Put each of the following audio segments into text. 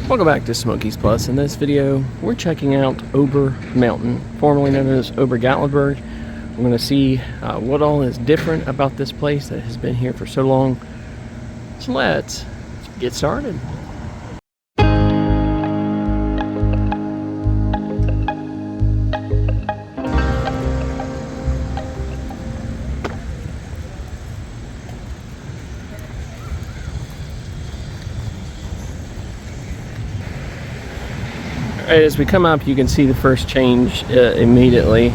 Welcome back to Smokies Plus. In this video, we're checking out Ober Mountain, formerly known as Ober Gatlinburg. We're going to see what all is different about this place that has been here for so long. So let's get started. Right, as we come up, you can see the first change immediately.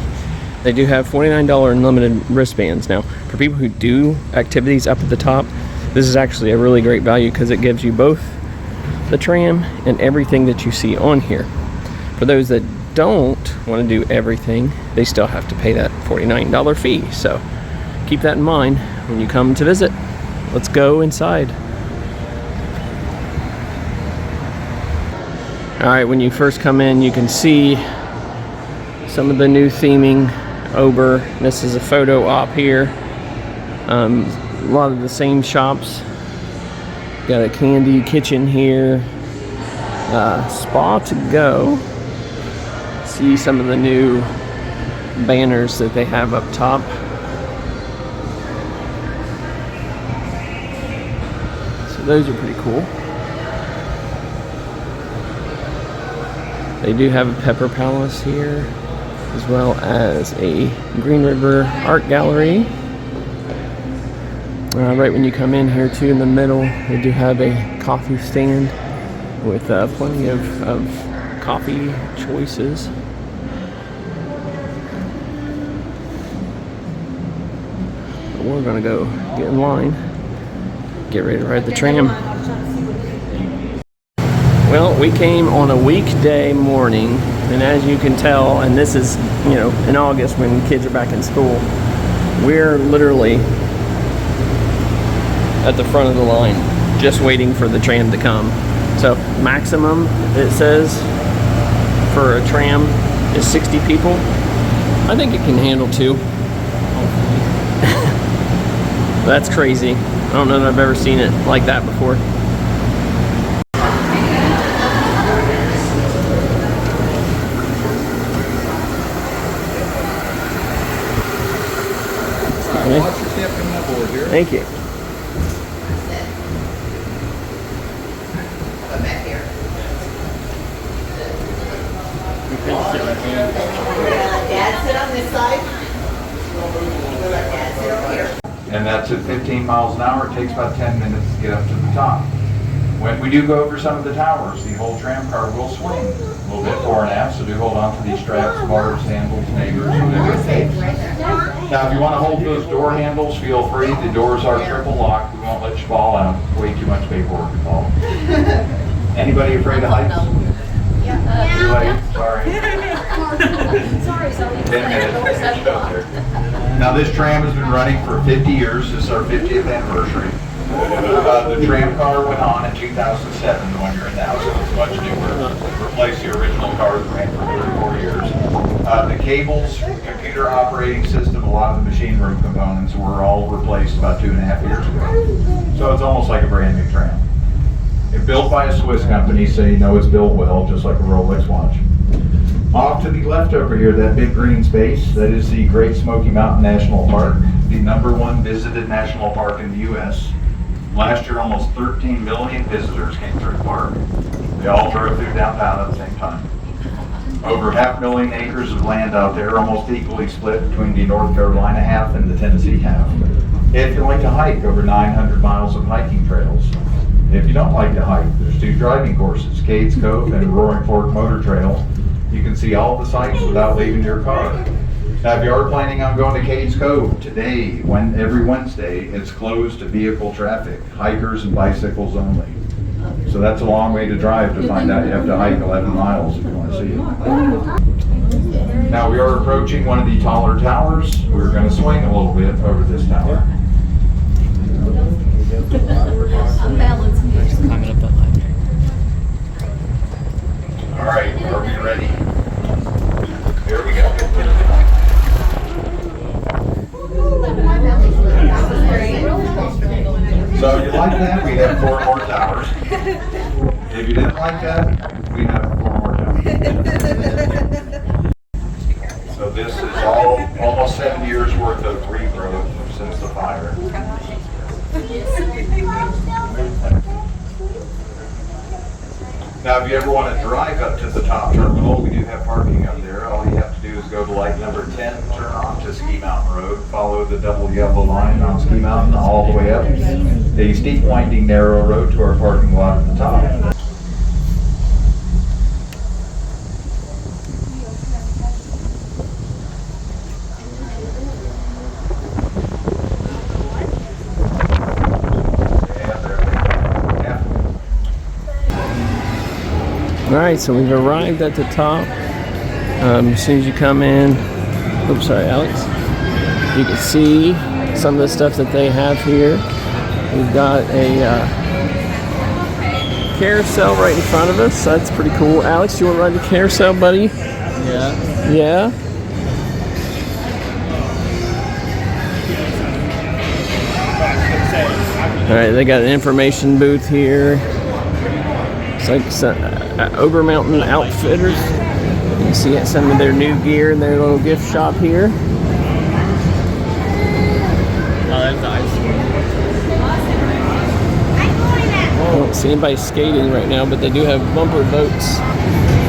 They do have $49 unlimited wristbands. Now, for people who do activities up at the top, this is actually a really great value because it gives you both the tram and everything that you see on here. For those that don't want to do everything, they still have to pay that $49 fee. So keep that in mind when you come to visit. Let's go inside. Alright, when you first come in, you can see some of the new theming. Ober, this is a photo op here. A lot of the same shops. Got a candy kitchen here. Spa to go. See some of the new banners that they have up top. So those are pretty cool. They do have a Pepper Palace here, as well as a Green River Art Gallery. Right when you come in here too, in the middle, they do have a coffee stand with plenty of coffee choices. But we're gonna go get in line, get ready to ride the tram. Well, we came on a weekday morning, and as you can tell, and this is, you know, in August when kids are back in school, we're literally at the front of the line, just waiting for the tram to come. So maximum, it says, for a tram is 60 people. I think it can handle 2. That's crazy. I don't know that I've ever seen it like that before. Watch your step coming up over here. Thank you. Dad, sit on this side. Dad, sit over here. And that's at 15 miles an hour. It takes about 10 minutes to get up to the top. When we do go over some of the towers, the whole tram car will swing a little bit fore and aft, so do hold on to these straps, bars, handles, neighbors, whatever it takes. Now, if you want to hold those door handles, feel free. The doors are triple locked. We won't let you fall out. Way too much paperwork involved. Anybody afraid of heights? Yeah. Too late. Sorry. Sorry. 10 minutes. Now, this tram has been running for 50 years. This is our 50th anniversary. The tram car went on in 2007, the one you're in now, so it's much newer. Replaced the original car that ran for 34 years. The cables, computer operating system, a lot of the machine room components were all replaced about 2.5 years ago. So it's almost like a brand new tram. It's built by a Swiss company, so you know it's built well, just like a Rolex watch. Off to the left over here, that big green space, that is the Great Smoky Mountain National Park, the #1 visited national park in the U.S. Last year, almost 13 million visitors came through the park. They all drove through downtown at the same time. Over 500,000 acres of land out there, almost equally split between the North Carolina half and the Tennessee half. If you like to hike, over 900 miles of hiking trails. If you don't like to hike, there's 2 driving courses, Cades Cove and Roaring Fork Motor Trail. You can see all the sights without leaving your car. Now, if you are planning on going to Cades Cove today, every Wednesday, it's closed to vehicle traffic, hikers and bicycles only. So that's a long way to drive to find out you have to hike 11 miles if you want to see it. Now, we are approaching one of the taller towers. We're going to swing a little bit over this tower. I'm balancing here. Climbing up that ladder. All right, are we ready? Here we go. So you like that? We have 4 more towers. If you didn't like that, we'd have to pull more down. So this is almost 7 years worth of regrowth since the fire. Now, if you ever want to drive up to the top terminal, we do have parking up there. All you have to do is go to light number 10, turn on to Ski Mountain Road, follow the double yellow line on Ski Mountain all the way up a steep, winding, narrow road to our parking lot at the top. Alright, so we've arrived at the top. As soon as you come in, oops, sorry, Alex. You can see some of the stuff that they have here. We've got a carousel right in front of us. That's pretty cool. Alex, do you want to ride the carousel, buddy? Yeah. Yeah? Alright, they got an information booth here. It's like some, Ober Mountain Outfitters. You can see some of their new gear in their little gift shop here. Oh, that's nice. I don't see anybody skating right now, but they do have bumper boats.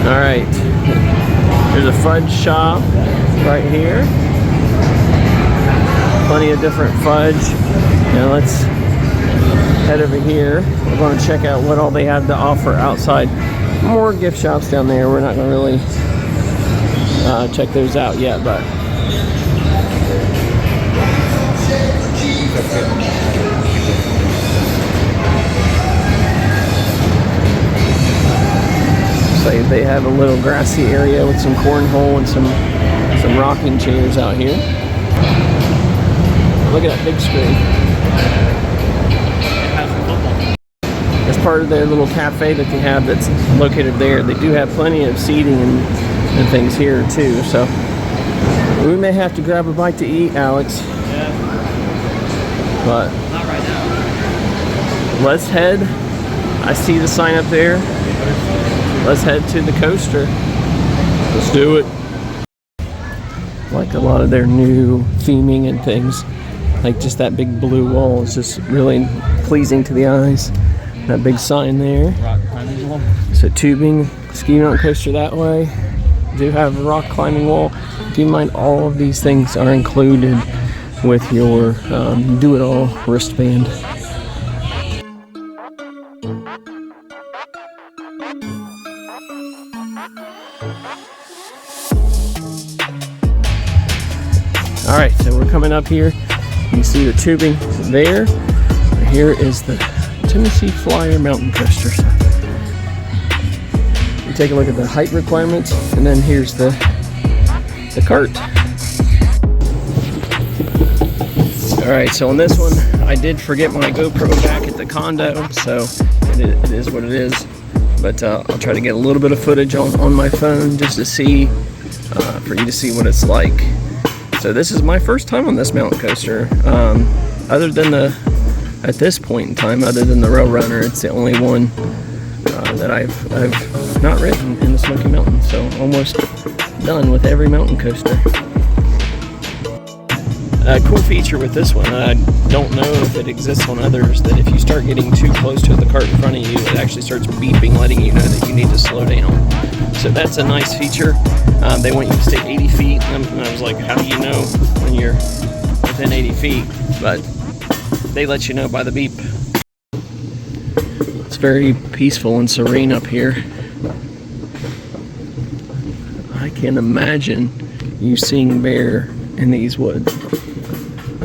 Alright. There's a fudge shop right here. Plenty of different fudge. Now let's head over here. We're going to check out what all they have to offer outside. More gift shops down there. We're not going to really check those out yet, but so they have a little grassy area with some cornhole and some rocking chairs out here. Look at that big screen. As part of their little cafe that they have that's located there, they do have plenty of seating and things here too. So we may have to grab a bite to eat, Alex. Yeah. But Not right now. let's head. I see the sign up there. Let's head to the coaster. Let's do it. Like a lot of their new theming and things. Like just that big blue wall is just really pleasing to the eyes. That big sign there. Rock climbing wall. So tubing, ski mountain coaster that way. Do have a rock climbing wall. Keep in mind all of these things are included with your do-it-all wristband. Alright, so we're coming up here. You can see the tubing there. Here is the Tennessee Flyer mountain coaster. You take a look at the height requirements, and then here's the cart. Alright, so on this one, I did forget my GoPro back at the condo, so it is what it is. But I'll try to get a little bit of footage on my phone just to see, for you to see what it's like. So this is my first time on this mountain coaster. Other than at this point in time, other than the Rail Runner, it's the only one that I've not ridden in the Smoky Mountains. So almost done with every mountain coaster. A cool feature with this one, I don't know if it exists on others, that if you start getting too close to the cart in front of you, it actually starts beeping, letting you know that you need to slow down. So that's a nice feature. They want you to stay 80 feet, and I was like, how do you know when you're within 80 feet? But they let you know by the beep. It's very peaceful and serene up here. I can't imagine you seeing bear in these woods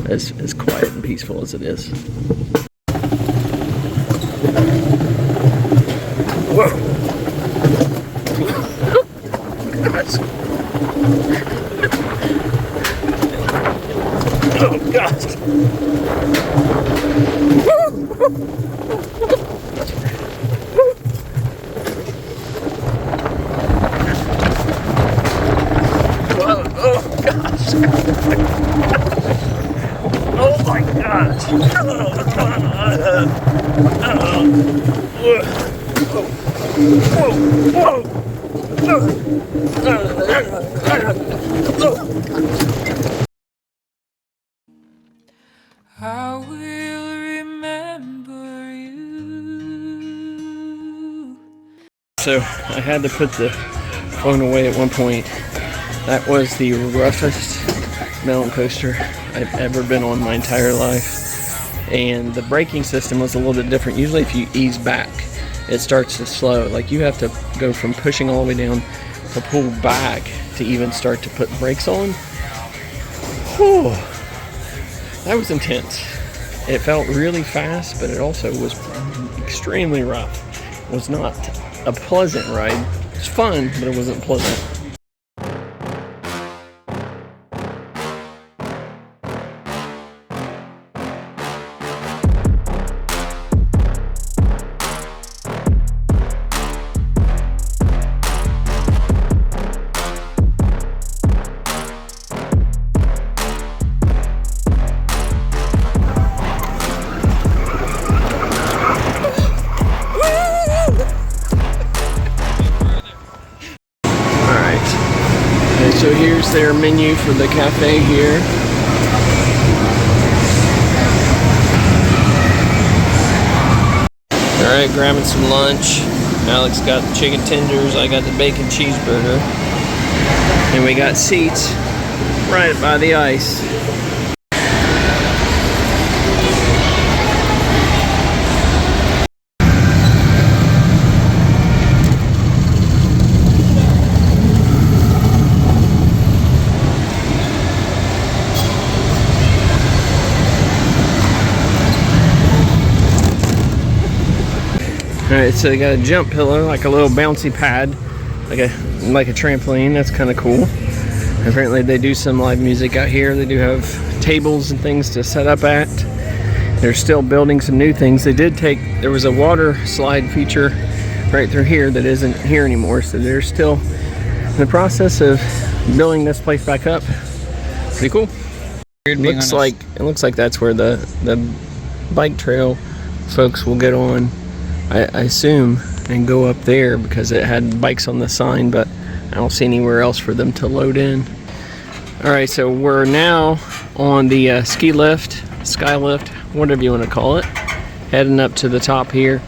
as quiet and peaceful as it is. Whoa! Gosh. Oh gosh! Whoa! Oh gosh! Oh my gosh! I will remember you. So I had to put the phone away at one point. That was the roughest mountain coaster I've ever been on my entire life. And the braking system was a little bit different. Usually if you ease back, it starts to slow. Like you have to go from pushing all the way down to pull back to even start to put brakes on. Whew. That was intense. It felt really fast, but it also was extremely rough. It was not a pleasant ride. It was fun, but it wasn't pleasant. So here's their menu for the cafe here. Alright, grabbing some lunch. Alex got the chicken tenders, I got the bacon cheeseburger. And we got seats right by the ice. Alright, so they got a jump pillow, like a little bouncy pad, like a trampoline. That's kind of cool. Apparently they do some live music out here. They do have tables and things to set up at. They're still building some new things. There was a water slide feature right through here that isn't here anymore, so they're still in the process of building this place back up. Pretty cool. It looks like that's where the bike trail folks will get on, I assume, and go up there because it had bikes on the sign, but I don't see anywhere else for them to load in. Alright, so we're now on the ski lift, sky lift, whatever you want to call it, heading up to the top here.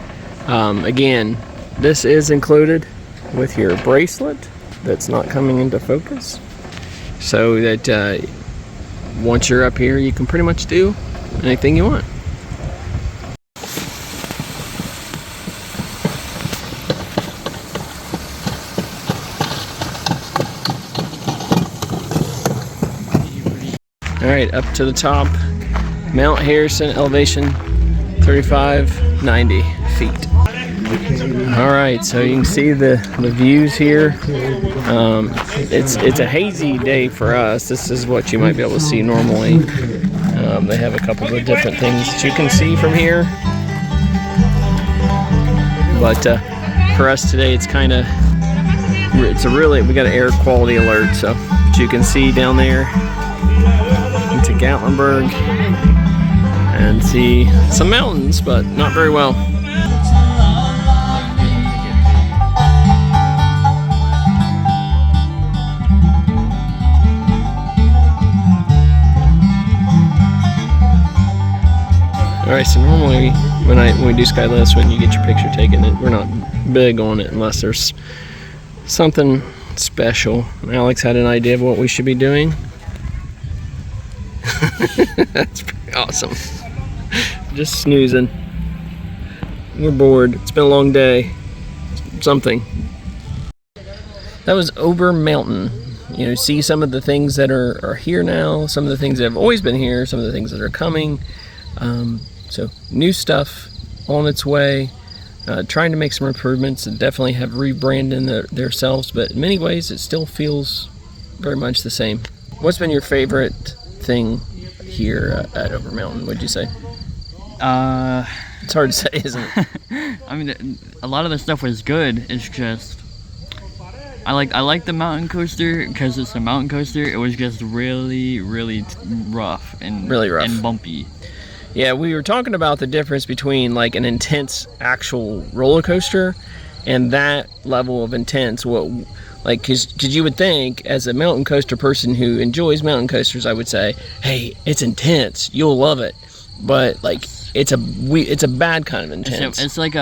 Again, this is included with your bracelet that's not coming into focus, so that once you're up here you can pretty much do anything you want. Alright, up to the top, Mount Harrison, elevation 3590 feet. Alright, so you can see the views here. It's a hazy day for us. This is what you might be able to see normally. They have a couple of different things that you can see from here. But for us today, we got an air quality alert, so but you can see down there into Gatlinburg and see some mountains, but not very well. Alright, so normally when we do sky lifts, when you get your picture taken, we're not big on it unless there's something special. Alex had an idea of what we should be doing. That's pretty awesome. Just snoozing. We're bored. It's been a long day. Something. That was Ober Mountain. You know, see some of the things that are here now, some of the things that have always been here, some of the things that are coming. So new stuff on its way. Trying to make some improvements and definitely have rebranded themselves, but in many ways it still feels very much the same. What's been your favorite thing here at Ober Mountain, would you say? It's hard to say, isn't it? I mean, a lot of the stuff was good. It's just I like the mountain coaster because it's a mountain coaster. It was just really rough and bumpy. Yeah, we were talking about the difference between like an intense actual roller coaster and that level of intense, because you would think, as a mountain coaster person who enjoys mountain coasters, I would say, hey, it's intense, you'll love it, but like it's a bad kind of intense. It's like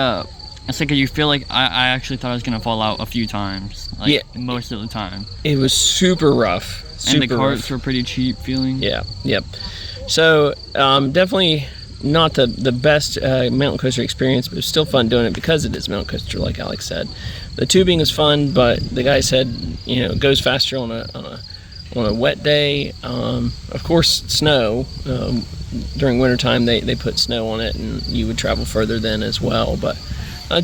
you feel like I actually thought I was gonna fall out a few times, like Yeah. most of the time. It was super rough. And the super carts rough. were pretty cheap feeling. Yeah, yep. So definitely not the best mountain coaster experience, but it was still fun doing it because it is a mountain coaster, like Alex said. The tubing was fun, but the guy said, it goes faster on a wet day. Of course, snow. During wintertime, they put snow on it, and you would travel further then as well. But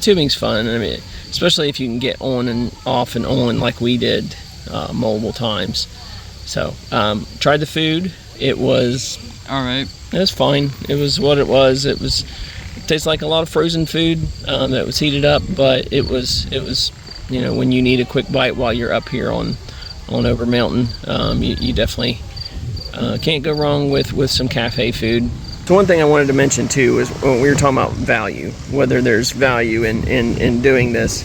tubing's fun. I mean, especially if you can get on and off and on like we did multiple times. So tried the food. It was all right. It was fine. It was what it was. It tastes like a lot of frozen food that was heated up, but it was when you need a quick bite while you're up here on Ober Mountain, you definitely can't go wrong with some cafe food. So one thing I wanted to mention too is when we were talking about value, whether there's value in doing this.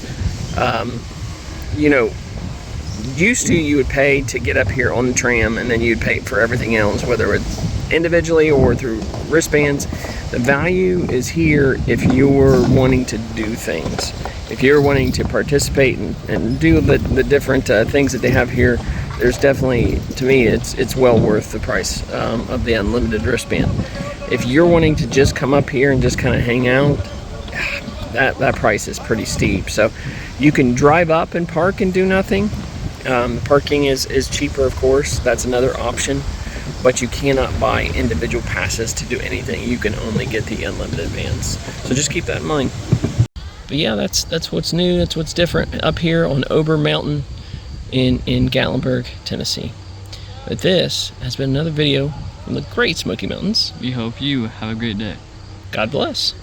Used to, you would pay to get up here on the tram, and then you'd pay for everything else, whether it's individually or through wristbands. The value is here if you're wanting to do things. If you're wanting to participate and do the different things that they have here, there's definitely, to me, it's well worth the price of the unlimited wristband. If you're wanting to just come up here and just kind of hang out, that price is pretty steep. So you can drive up and park and do nothing. The parking is cheaper, of course. That's another option, but you cannot buy individual passes to do anything. You can only get the unlimited bands. So just keep that in mind. But yeah, that's what's new. That's what's different up here on Ober Mountain in Gatlinburg, Tennessee. But this has been another video from the Great Smoky Mountains. We hope you have a great day. God bless.